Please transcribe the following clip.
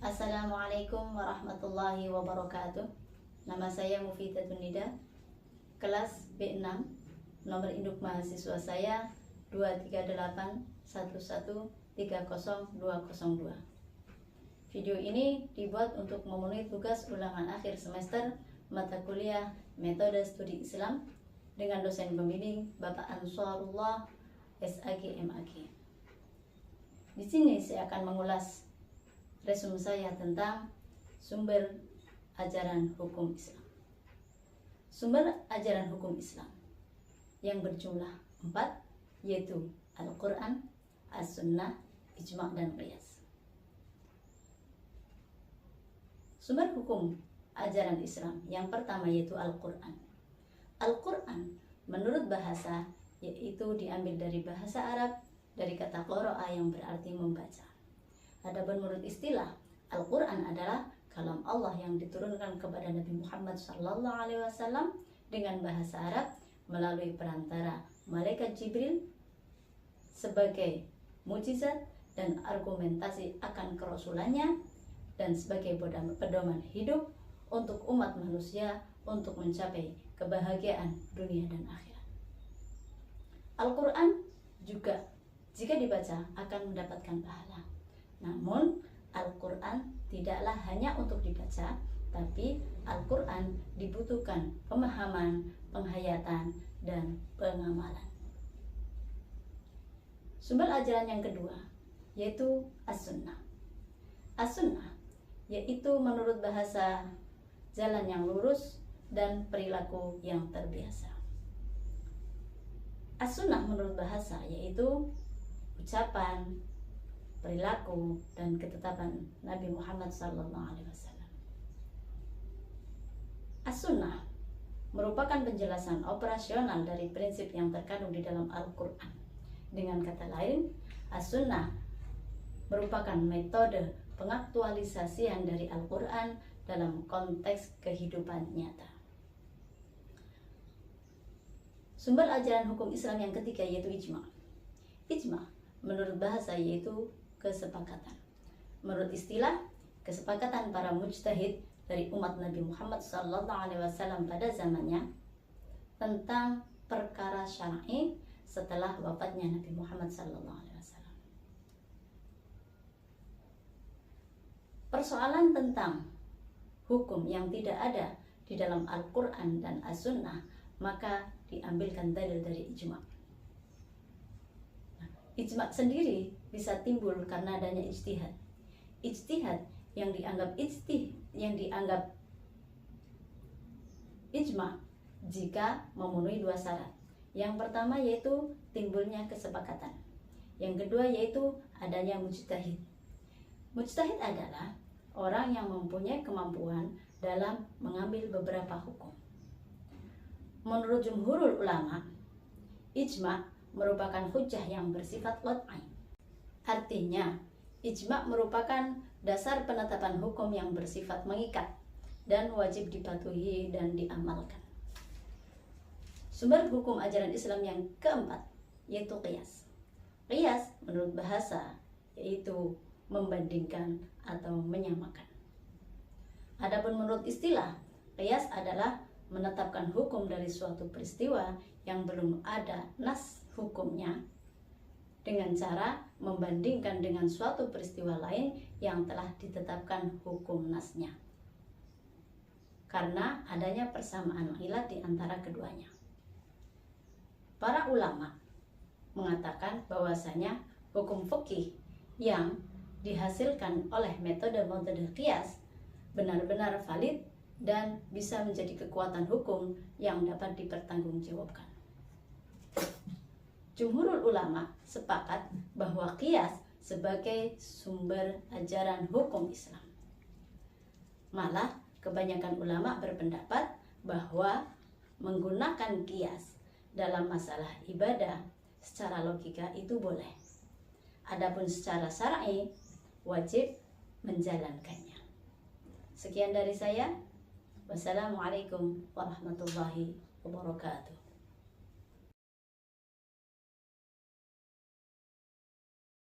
Assalamualaikum warahmatullahi wabarakatuh. Nama saya Mufidatun Nida, kelas B6, nomor induk mahasiswa saya 23811300202. Video ini dibuat untuk memenuhi tugas ulangan akhir semester mata kuliah Metode Studi Islam dengan dosen pembimbing Bapak Ansarullah SAG MAG. Di sini saya akan mengulas resume saya tentang sumber ajaran hukum Islam. Sumber ajaran hukum Islam yang berjumlah 4, yaitu Al-Quran, As-Sunnah, Ijma' dan Qiyas. Sumber hukum ajaran Islam yang pertama yaitu Al-Quran. Al-Quran menurut bahasa yaitu diambil dari bahasa Arab, dari kata qara'a yang berarti membaca. Adapun menurut istilah, Al-Quran adalah kalam Allah yang diturunkan kepada Nabi Muhammad SAW dengan bahasa Arab melalui perantara malaikat Jibril sebagai mukjizat dan argumentasi akan kerasulannya dan sebagai pedoman hidup untuk umat manusia untuk mencapai kebahagiaan dunia dan akhirat. Al-Quran juga jika dibaca akan mendapatkan pahala. Namun Al-Quran tidaklah hanya untuk dibaca, tapi Al-Quran dibutuhkan pemahaman, penghayatan, dan pengamalan. Sumber ajaran yang kedua yaitu As-Sunnah. As-Sunnah yaitu menurut bahasa jalan yang lurus dan perilaku yang terbiasa. As-Sunnah menurut bahasa yaitu ucapan, perilaku, dan ketetapan Nabi Muhammad SAW. As-Sunnah merupakan penjelasan operasional dari prinsip yang terkandung di dalam Al-Quran. Dengan kata lain, As-Sunnah merupakan metode pengaktualisasian dari Al-Quran dalam konteks kehidupan nyata. Sumber ajaran hukum Islam yang ketiga yaitu Ijma'. Ijma' menurut bahasa yaitu kesepakatan. Menurut istilah, kesepakatan para mujtahid dari umat Nabi Muhammad SAW pada zamannya tentang perkara syar'i setelah wafatnya Nabi Muhammad SAW. Persoalan tentang hukum yang tidak ada di dalam Al-Quran dan As-Sunnah maka diambilkan dalil dari ijma'. Ijma' sendiri bisa timbul karena adanya ijtihad. Ijtihad yang dianggap ijma' jika memenuhi 2 syarat. Yang pertama yaitu timbulnya kesepakatan. Yang kedua yaitu adanya mujtahid. Mujtahid adalah orang yang mempunyai kemampuan dalam mengambil beberapa hukum. Menurut jumhurul ulama, ijma' merupakan hujjah yang bersifat qat'i. Artinya, ijma' merupakan dasar penetapan hukum yang bersifat mengikat dan wajib dipatuhi dan diamalkan. Sumber hukum ajaran Islam yang keempat yaitu qiyas. Qiyas menurut bahasa yaitu membandingkan atau menyamakan. Adapun menurut istilah, qiyas adalah menetapkan hukum dari suatu peristiwa yang belum ada nas hukumnya dengan cara membandingkan dengan suatu peristiwa lain yang telah ditetapkan hukum nasnya karena adanya persamaan ilat di antara keduanya. Para ulama mengatakan bahwasanya hukum fikih yang dihasilkan oleh metode qiyas benar-benar valid dan bisa menjadi kekuatan hukum yang dapat dipertanggungjawabkan. Jumhurul ulama sepakat bahwa qiyas sebagai sumber ajaran hukum Islam. Malah kebanyakan ulama berpendapat bahwa menggunakan qiyas dalam masalah ibadah secara logika itu boleh. Adapun secara syar'i wajib menjalankannya. Sekian dari saya. Wassalamualaikum warahmatullahi wabarakatuh.